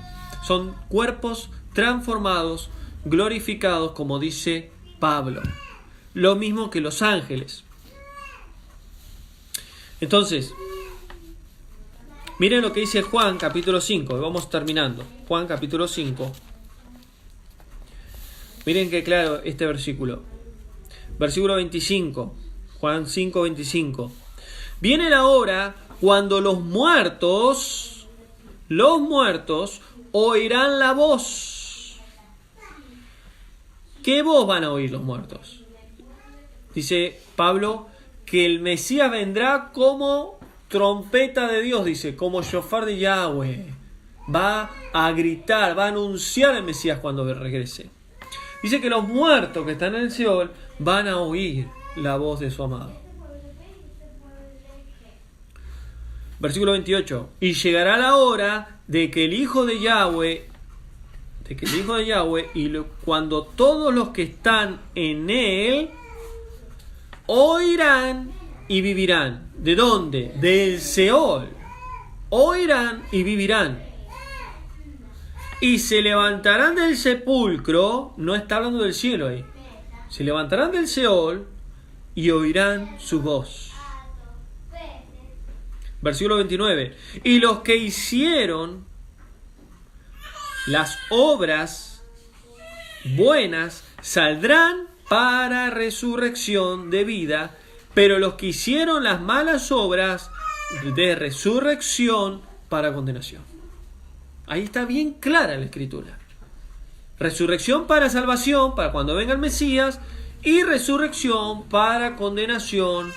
Son cuerpos transformados, glorificados, como dice Pablo. Lo mismo que los ángeles. Entonces, miren lo que dice Juan capítulo 5, y vamos terminando. Juan capítulo 5. Miren que claro este versículo. Versículo 25. Juan 5, 25. Viene la hora cuando los muertos oirán la voz. ¿Qué voz van a oír los muertos? Dice Pablo que el Mesías vendrá como trompeta de Dios, dice, como shofar de Yahweh. Va a gritar, va a anunciar el Mesías cuando regrese. Dice que los muertos que están en el Seol van a oír la voz de su amado. Versículo 28. Y llegará la hora de que el Hijo de Yahweh, cuando todos los que están en él oirán y vivirán. ¿De dónde? Del Seol. Oirán y vivirán. Y se levantarán del sepulcro. No está hablando del cielo ahí. Se levantarán del Seol y oirán su voz. Versículo 29. Y los que hicieron las obras buenas saldrán para resurrección de vida, pero los que hicieron las malas obras de resurrección para condenación. Ahí está bien clara la escritura. Resurrección para salvación, para cuando venga el Mesías, y resurrección para condenación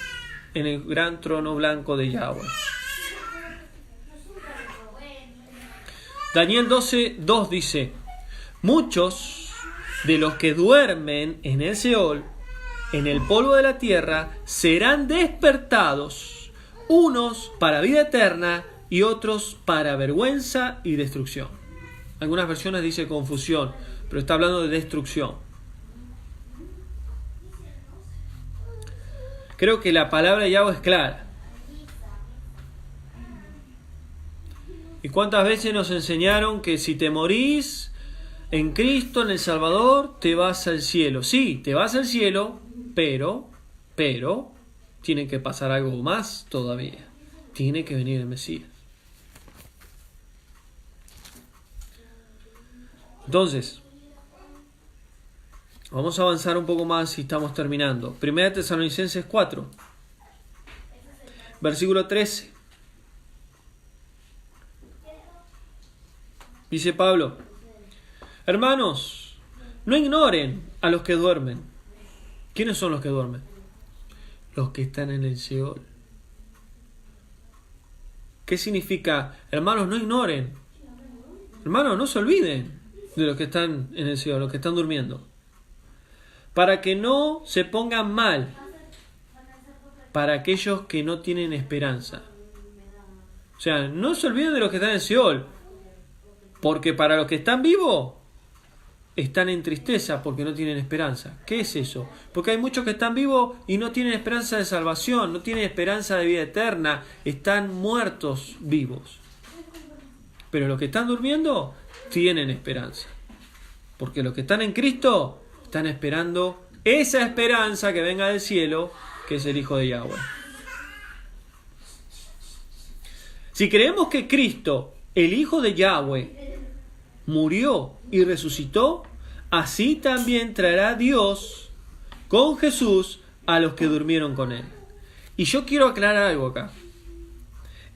en el gran trono blanco de Yahweh. Daniel 12:2 dice: muchos de los que duermen en el Seol, en el polvo de la tierra, serán despertados, unos para vida eterna y otros para vergüenza y destrucción. Algunas versiones dice confusión, pero está hablando de destrucción. Creo que la palabra de Yahweh es clara. ¿Y cuántas veces nos enseñaron que si te morís en Cristo, en el Salvador, te vas al cielo? Sí, te vas al cielo, pero tiene que pasar algo más todavía. Tiene que venir el Mesías. Entonces, vamos a avanzar un poco más y estamos terminando. 1 Tesalonicenses 4, versículo 13. Dice Pablo: hermanos, no ignoren a los que duermen. ¿Quiénes son los que duermen? Los que están en el Seol. ¿Qué significa? Hermanos, no ignoren. Hermanos, no se olviden de los que están en el Seol, los que están durmiendo. Para que no se pongan mal para aquellos que no tienen esperanza. O sea, no se olviden de los que están en el Seol. Porque para los que están vivos, están en tristeza porque no tienen esperanza. ¿Qué es eso? Porque hay muchos que están vivos y no tienen esperanza de salvación, no tienen esperanza de vida eterna, están muertos vivos. Pero los que están durmiendo tienen esperanza. Porque los que están en Cristo están esperando esa esperanza que venga del cielo, que es el Hijo de Yahweh. Si creemos que Cristo, el Hijo de Yahweh, murió y resucitó, así también traerá Dios con Jesús a los que durmieron con él. Y yo quiero aclarar algo acá.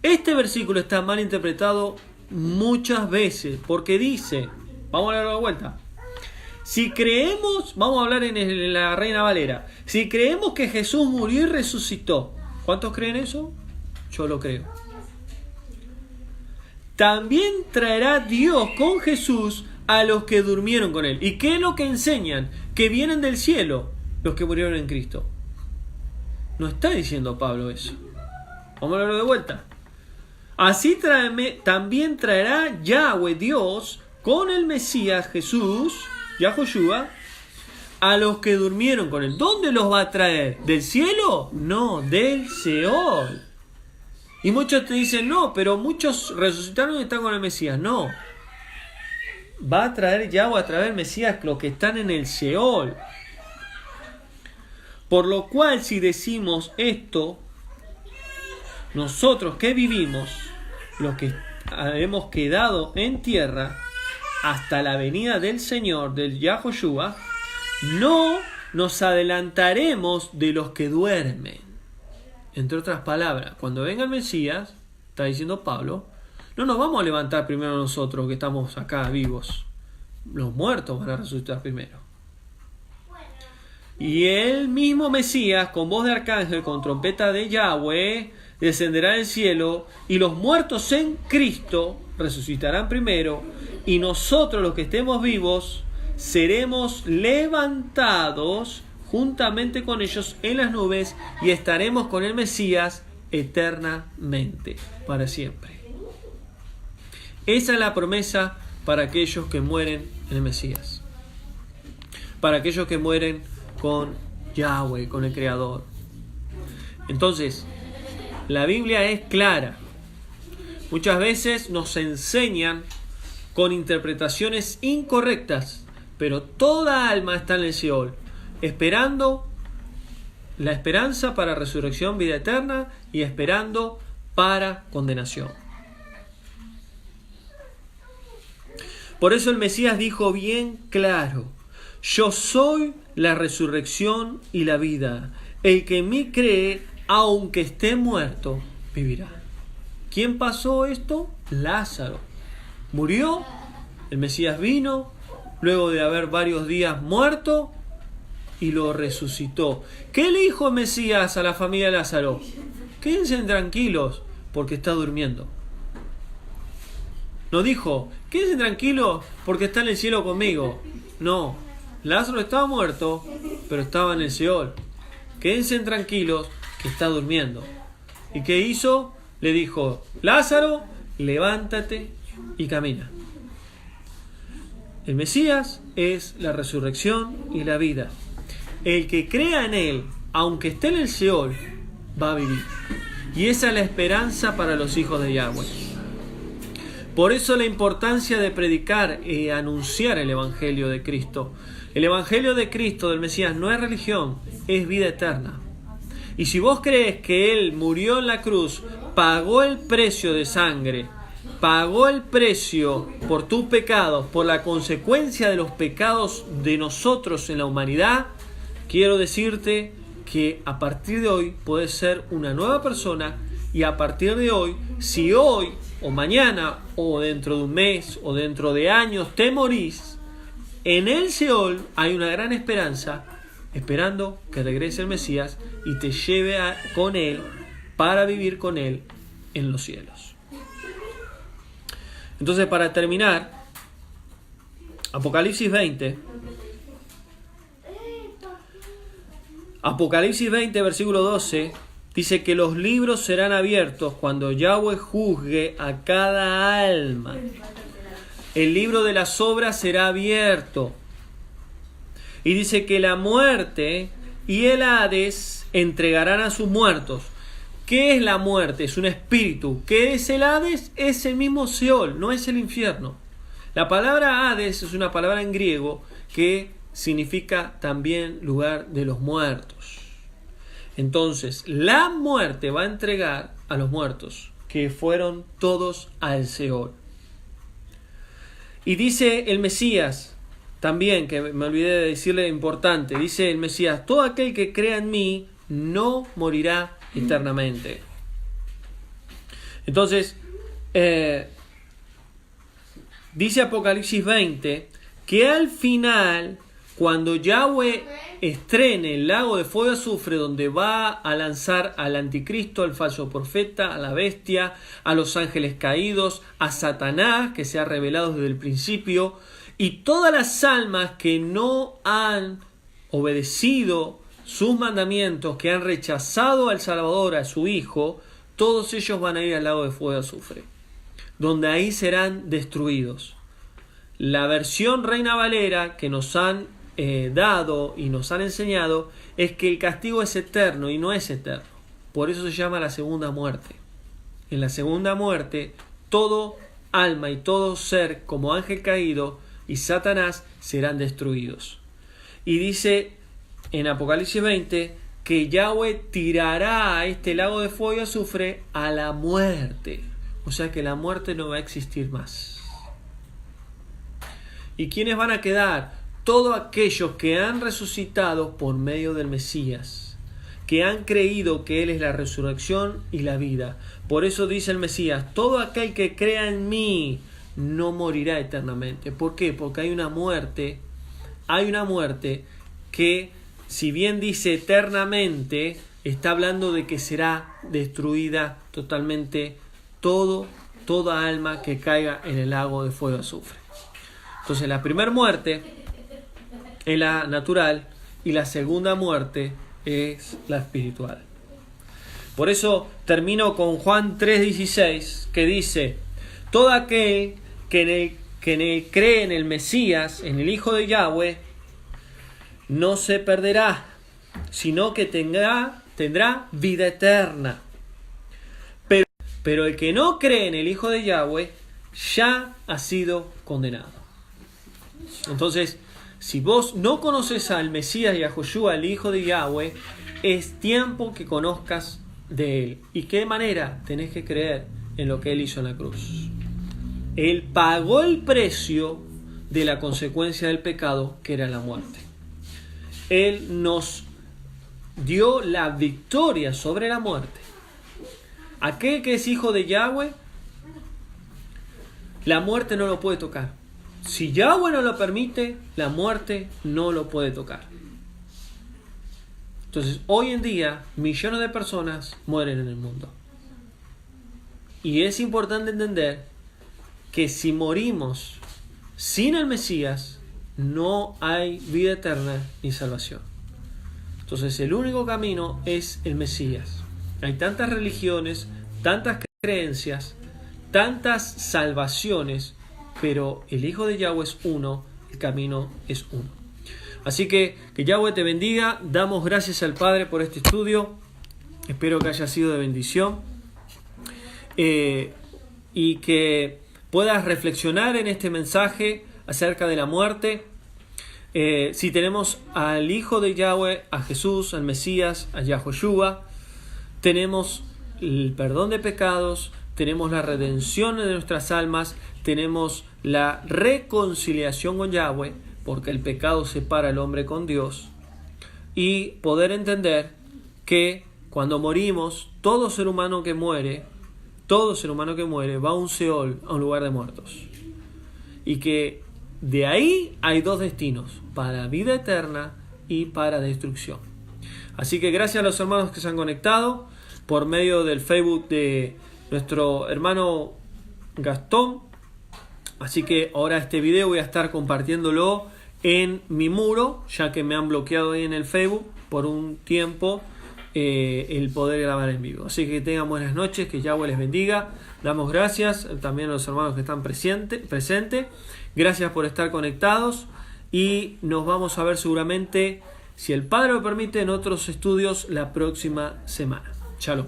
Este versículo está mal interpretado muchas veces porque dice, vamos a leerlo de vuelta: Si creemos, vamos a hablar en la Reina Valera, si creemos que Jesús murió y resucitó, ¿cuántos creen eso? Yo lo creo. También traerá Dios con Jesús a los que durmieron con él. ¿Y qué es lo que enseñan? Que vienen del cielo los que murieron en Cristo. No está diciendo Pablo eso. Vamos a verlo de vuelta. Así también traerá Yahweh Dios con el Mesías Jesús, Yahoshua, a los que durmieron con él. ¿Dónde los va a traer? ¿Del cielo? No, del Seol. Y muchos te dicen, no, pero muchos resucitaron y están con el Mesías. No. Va a traer Yahweh a traer Mesías los que están en el Seol. Por lo cual, si decimos esto, nosotros que vivimos, los que hemos quedado en tierra, hasta la venida del Señor, del Yahoshua, no nos adelantaremos de los que duermen. Entre otras palabras, cuando venga el Mesías, está diciendo Pablo, no nos vamos a levantar primero nosotros que estamos acá vivos. Los muertos van a resucitar primero. Y el mismo Mesías, con voz de arcángel, con trompeta de Yahweh, descenderá del cielo, y los muertos en Cristo resucitarán primero, y nosotros los que estemos vivos seremos levantados juntamente con ellos en las nubes y estaremos con el Mesías eternamente, para siempre. Esa es la promesa para aquellos que mueren en el Mesías, para aquellos que mueren con Yahweh, con el Creador. Entonces, la Biblia es clara. Muchas veces nos enseñan con interpretaciones incorrectas, pero toda alma está en el Seol, esperando la esperanza para resurrección, vida eterna, y esperando para condenación. Por eso el Mesías dijo bien claro: yo soy la resurrección y la vida. El que en mí cree, aunque esté muerto, vivirá. ¿Quién pasó esto? Lázaro. Murió, el Mesías vino, luego de haber varios días muerto, y lo resucitó. ¿Qué le dijo el Mesías a la familia de Lázaro? Quédense tranquilos, porque está durmiendo. No dijo, quédense tranquilos, porque está en el cielo conmigo. No, Lázaro estaba muerto, pero estaba en el Seol. Quédense tranquilos, que está durmiendo. ¿Y qué hizo? Le dijo, Lázaro, levántate y camina. El Mesías es la resurrección y la vida. El que crea en él, aunque esté en el Seol, va a vivir. Y esa es la esperanza para los hijos de Yahweh. Por eso la importancia de predicar y anunciar el Evangelio de Cristo. El Evangelio de Cristo, del Mesías, no es religión, es vida eterna. Y si vos crees que Él murió en la cruz, pagó el precio de sangre, pagó el precio por tus pecados, por la consecuencia de los pecados de nosotros en la humanidad, quiero decirte que a partir de hoy puedes ser una nueva persona, y a partir de hoy, si hoy o mañana o dentro de un mes o dentro de años te morís, en el Seol hay una gran esperanza, esperando que regrese el Mesías y te lleve con Él para vivir con Él en los cielos. Entonces, para terminar, Apocalipsis 20, versículo 12, dice que los libros serán abiertos cuando Yahweh juzgue a cada alma. El libro de las obras será abierto. Y dice que la muerte y el Hades entregarán a sus muertos. ¿Qué es la muerte? Es un espíritu. ¿Qué es el Hades? Es el mismo Seol, no es el infierno. La palabra Hades es una palabra en griego que significa también lugar de los muertos. Entonces, la muerte va a entregar a los muertos, que fueron todos al Seol. Y dice el Mesías, también, que me olvidé de decirle importante, dice el Mesías, todo aquel que crea en mí no morirá eternamente. Entonces, dice Apocalipsis 20 que al final, cuando Yahweh estrene el lago de fuego y azufre, donde va a lanzar al anticristo, al falso profeta, a la bestia, a los ángeles caídos, a Satanás, que se ha revelado desde el principio, y todas las almas que no han obedecido sus mandamientos, que han rechazado al Salvador, a su Hijo, todos ellos van a ir al lago de fuego y azufre, donde ahí serán destruidos. La versión Reina Valera que nos han dado y nos han enseñado es que el castigo es eterno y no es eterno. Por eso se llama la segunda muerte. En la segunda muerte, todo alma y todo ser como ángel caído y Satanás serán destruidos. Y dice en Apocalipsis 20 que Yahweh tirará a este lago de fuego y azufre a la muerte. O sea que la muerte no va a existir más. ¿Y quiénes van a quedar? Todos aquellos que han resucitado por medio del Mesías, que han creído que Él es la resurrección y la vida. Por eso dice el Mesías, todo aquel que crea en mí no morirá eternamente. ¿Por qué? Porque hay una muerte que, si bien dice eternamente, está hablando de que será destruida totalmente toda alma que caiga en el lago de fuego y azufre. Entonces la primera muerte es la natural y la segunda muerte es la espiritual. Por eso termino con Juan 3:16, que dice, todo aquel que en él cree en el Mesías, en el Hijo de Yahweh, no se perderá, sino que tendrá vida eterna. Pero el que no cree en el Hijo de Yahweh ya ha sido condenado. Entonces, si vos no conoces al Mesías y a Joshua, el Hijo de Yahweh, es tiempo que conozcas de Él. ¿Y qué manera? Tenés que creer en lo que Él hizo en la cruz. Él pagó el precio de la consecuencia del pecado, que era la muerte. Él nos dio la victoria sobre la muerte. Aquel que es hijo de Yahweh, la muerte no lo puede tocar. Si Yahweh no lo permite, la muerte no lo puede tocar. Entonces, hoy en día, millones de personas mueren en el mundo. Y es importante entender que si morimos sin el Mesías, no hay vida eterna ni salvación. Entonces, el único camino es el Mesías. Hay tantas religiones, tantas creencias, tantas salvaciones, pero el Hijo de Yahweh es uno, el camino es uno. Así que Yahweh te bendiga. Damos gracias al Padre por este estudio. Espero que haya sido de bendición. Y que puedas reflexionar en este mensaje acerca de la muerte. Si tenemos al Hijo de Yahweh, a Jesús, al Mesías, a Yahoshua, tenemos el perdón de pecados, tenemos la redención de nuestras almas, tenemos la reconciliación con Yahweh, porque el pecado separa al hombre con Dios, y poder entender que cuando morimos, todo ser humano que muere va a un Seol, a un lugar de muertos, y que de ahí hay dos destinos, para vida eterna y para destrucción. Así que gracias a los hermanos que se han conectado por medio del Facebook de nuestro hermano Gastón. Así que ahora este video voy a estar compartiéndolo en mi muro, ya que me han bloqueado ahí en el Facebook por un tiempo el poder grabar en vivo. Así que tengan buenas noches, que Yahweh les bendiga. Damos gracias también a los hermanos que están presentes. Gracias por estar conectados y nos vamos a ver seguramente, si el Padre lo permite, en otros estudios la próxima semana. Shalom.